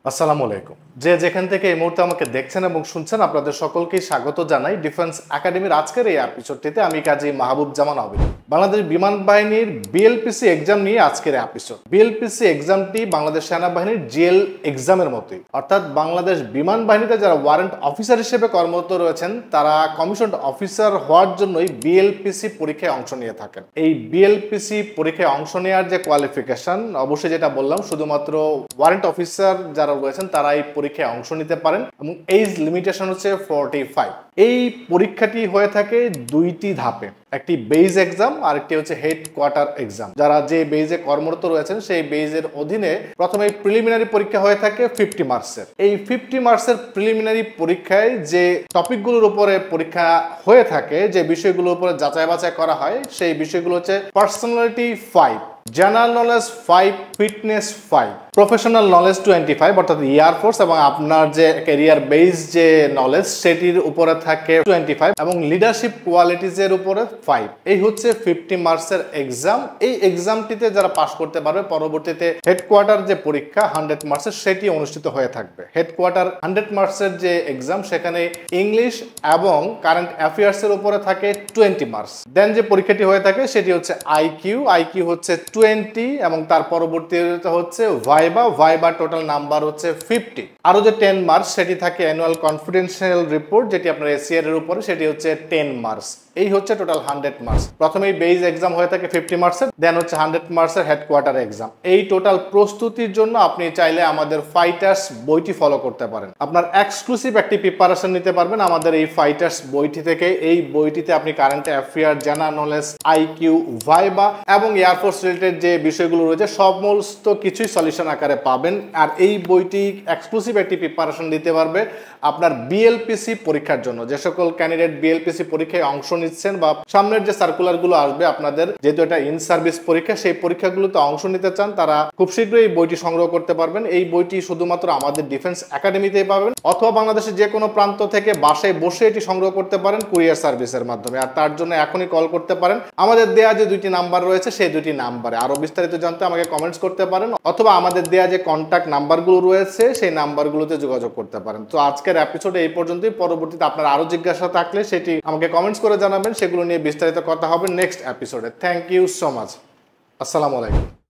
আসসালামু আলাইকুম। যে যেখান থেকে এই মুহূর্তে আমাকে দেখছেন এবং শুনছেন আপনাদের সকলকেই স্বাগত জানাই ডিফেন্স একাডেমির আজকের এই এপিসোডটিতে। আমি কাজী মাহবুব জামান আবিদ। বাংলাদেশ বিমান বাহিনীর বিএলপিসি এক্সাম নিয়ে আজকের এপিসোড। বিএলপিসি এক্সামটি বাংলাদেশ সেনাবাহিনীর জিএল এক্সামের মতোই, অর্থাৎ বাংলাদেশ বিমান বাহিনীতে যারা ওয়ারেন্ট অফিসার হিসেবে কর্মরত রয়েছেন তারা কমিশনড অফিসার হওয়ার জন্যই বিএলপিসি পরীক্ষায় অংশ নিয়ে থাকেন। এই বিএলপিসি পরীক্ষায় অংশ নেওয়ার যে কোয়ালিফিকেশন, অবশ্যই যেটা বললাম শুধুমাত্র ওয়ারেন্ট অফিসার যারা রয়েছেন তারা এই পরীক্ষায় অংশ নিতে পারেন এবং এজ লিমিটেশন হচ্ছে 45। এই পরীক্ষাটি হয়ে থাকে দুইটি ধাপে, একটি বেজ এক্সাম আর একটি হচ্ছে হেড কোয়ার্টার এক্সাম। যারা যে বেজে কর্মরত রয়েছেন সেই বেজের অধীনে প্রথমে প্রিলিমিনারি পরীক্ষা হয়ে থাকে 50 মার্কসের। এই 50 মার্কসের প্রিলিমিনারি পরীক্ষায় যে টপিকগুলোর উপরে পরীক্ষা হয়ে থাকে, যে বিষয়গুলোর উপরে যাচাই বাছাই করা হয়, সেই বিষয়গুলো হচ্ছে personality 5, general knowledge 5, fitness 5, professional knowledge 25 অর্থাৎ এয়ারফোর্স এবং আপনার যে ক্যারিয়ার বেস যে নলেজ সেটির উপরে থাকে 25 এবং লিডারশিপ কোয়ালিটিজ এর উপরে 5। এই হচ্ছে 50 মার্কসের এক্সাম। এই এক্সামটিতে যারা পাশ করতে পারবে পরবর্তীতে হেডকোয়ার্টার যে পরীক্ষা 100 মার্কসের সেটি অনুষ্ঠিত হয়ে থাকবে। হেডকোয়ার্টার 100 মার্কসের যে এক্সাম সেখানে ইংলিশ এবং কারেন্ট অ্যাফেয়ার্স এর উপরে থাকে 20 মার্কস। দেন যে পরীক্ষাটি হয়ে থাকে সেটি হচ্ছে আইকিউ হচ্ছে 20 এবং তার পরবর্তীতে হচ্ছে ভাইবা টোটাল নাম্বার হচ্ছে 50। আরো যে 10 মার্কস সেটি থাকে অ্যানুয়াল কনফিডেন্সিয়াল রিপোর্ট, যেটি আপনার এসিআর এর উপরে, সেটি হচ্ছে 10 মার্কস। এই হচ্ছে টোটাল 100 মার্কস। প্রথমেই বেজ এক্সাম হয়ে থাকে 50 মার্কসের, দেন হচ্ছে 100 মার্কসের হেডকোয়ার্টার এক্সাম। এই টোটাল প্রস্তুতির জন্য আপনি চাইলে আমাদের ফাইটার্স বইটি ফলো করতে পারেন। আপনার এক্সক্লুসিভ একটি প্রিপারেশন নিতে পারবেন আমাদের এই ফাইটার্স বইটি থেকে। এই বইটিতে আপনি current affair, general knowledge, IQ, viva এবং এয়ারফোর্স রিলেটেড যে বিষয়গুলো রয়েছে সমস্ত কিছুই সলিউশন আকারে পাবেন। আর এই বইটি এক্সক্লুসিভ একটি প্রিপারেশন দিতে পারবে আপনার বিএলপিসি পরীক্ষার জন্য। যে সকল ক্যান্ডিডেট বিএলপিসি পরীক্ষায় অংশ নিচ্ছেন বা সামনের যে সার্কুলারগুলো আসবে আপনাদের, যেহেতু এটা ইন সার্ভিস পরীক্ষা, সেই পরীক্ষাগুলোতে অংশ নিতে চান তারা খুব শীঘ্রই এই বইটি সংগ্রহ করতে পারবেন। এই বইটি শুধুমাত্র আমাদের ডিফেন্স একাডেমিতেই পাবেন, অথবা বাংলাদেশের যে কোনো প্রান্ত থেকে বাসায় বসে এটি সংগ্রহ করতে পারেন কুরিয়ার সার্ভিসের মাধ্যমে। আর তার জন্য এখনই কল করতে পারেন আমাদের দেয়া যে দুইটি নাম্বার রয়েছে সেই দুইটি নাম্বারে। আরো বিস্তারিত জানতে আমাকে কমেন্টস করতে পারেন, অথবা আমাদের দেয়া যে কন্ট্যাক্ট নাম্বারগুলো রয়েছে সেই নাম্বারগুলোতে যোগাযোগ করতে পারেন। তো আজকের এপিসোডে এই পর্যন্তই। পরবর্তীতে আপনার আরো জিজ্ঞাসা থাকলে সেটি আমাকে কমেন্টস করে জানাবেন, সেগুলো নিয়ে বিস্তারিত কথা হবে নেক্সট এপিসোডে। Thank you so much. আসসালামু আলাইকুম।